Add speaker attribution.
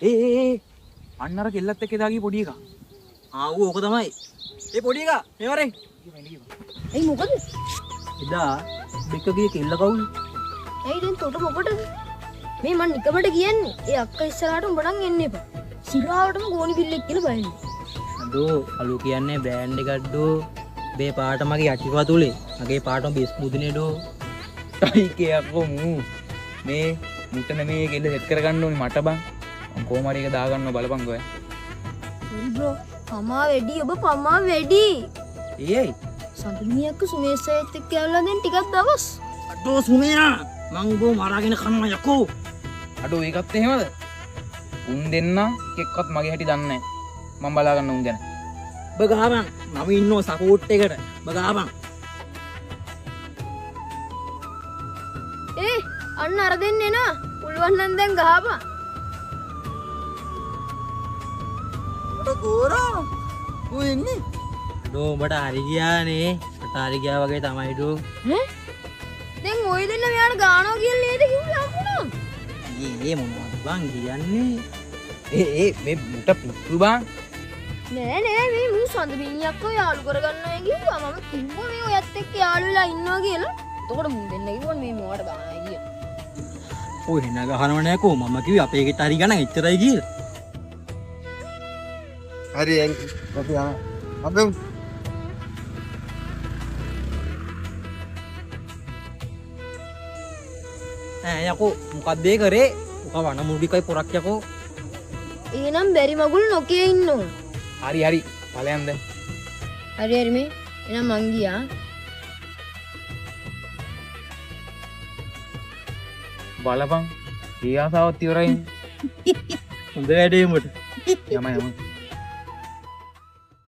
Speaker 1: ඒ අන්න අර කෙල්ලත් එක්ක දාගී පොඩි එකා.
Speaker 2: ඌ ඕක තමයි. ඒ පොඩි එකා මේවරෙන්.
Speaker 3: ඇයි මොකද?
Speaker 2: එදා බෙක්කගේ කෙල්ල කවුද?
Speaker 3: ඇයි දැන් තොට මොකටද? මේ මං නිකමට කියන්නේ ඒ අක්කා ඉස්සරහට උඹ නම් එන්න එපා. සිරාවටම ගෝනි බිල්ලෙක් කියලා බලන්න.
Speaker 2: අදෝ අලු කියන්නේ බෑන්ඩ් එකක් ඩෝ. මේ පාට මගේ යටිපතුලේ. මගේ පාටම බේස් මුදිනේ ඩෝ.
Speaker 1: ටයි කියකෝ මූ. මේ මුටන මේ කෙල්ල සෙට් කරගන්න ඕනේ මට බං. මම කොහොම හරි එක දාගන්න බලපන් ගොය.
Speaker 3: බ්‍රෝ පමා වැඩි ඔබ පමා වැඩි.
Speaker 1: ඒයි
Speaker 3: සඳුනියක්ක සුමේසයත් එක්ක ඇවිල්ලා දැන් ටිකක් දවස්.
Speaker 2: අඩෝ සුමයා මං උඹව මරාගෙන කනවා යකෝ.
Speaker 1: අඩෝ ඒකත් එහෙමද? උන් දෙන්න එක්කත් මගේ හැටි දන්නේ නැහැ. මම බලා ගන්න උන් ගැන.
Speaker 2: ඔබ ගහපන්. මම ඉන්නෝ සපෝට් එකට. ඔබ ගහපන්.
Speaker 3: අන්න අර දෙන්න එනවා. පුළුවන් නම් දැන් ගහපන්.
Speaker 2: ගෝරා ඌ එන්නේ. ඩෝ උඹට හරි ගියානේ. මට හරි ගියා වගේ තමයි ඩෝ.
Speaker 3: දැන් ඔය දෙන්න මෙයාට ගානවා කියලා නේද කිව්වේ අම්මෝ?
Speaker 2: ඒ මොනවද බං කියන්නේ?
Speaker 1: මේ මුට පිස්සු බං.
Speaker 3: නෑ මේ මූ සඳ බිනියක් ඔය යාළු කරගන්නවා කිව්වා. මම කිව්වා මේ ඔයත් එක්ක යාළු වෙලා ඉන්නවා කියලා. එතකොට මූ දෙන්න කිව්වා මේ මොකට ගන්නවා කියලා.
Speaker 2: ඔය හෙන ගහනව නෑකෝ. මම කිව්වේ අපේ ගෙට හරි ගණන් එච්චරයි කියලා.
Speaker 4: හරි ඇන්කි අපි යනවා. අපි
Speaker 2: යකෝ මොකක්ද ඒ කරේ? මොකක් වන මුර්ගිකයි පොරක් යකෝ.
Speaker 3: එහෙනම් බැරි මගුල් නොකිය ඉන්න ඕන.
Speaker 1: හරි ඵලයන් දැන්.
Speaker 3: හරි මේ එහෙනම් මං ගියා.
Speaker 1: බලපන්. ඒ ආසාවත් ඉවරයි.
Speaker 2: හොඳ වැඩේ උඹට.
Speaker 1: යමයි.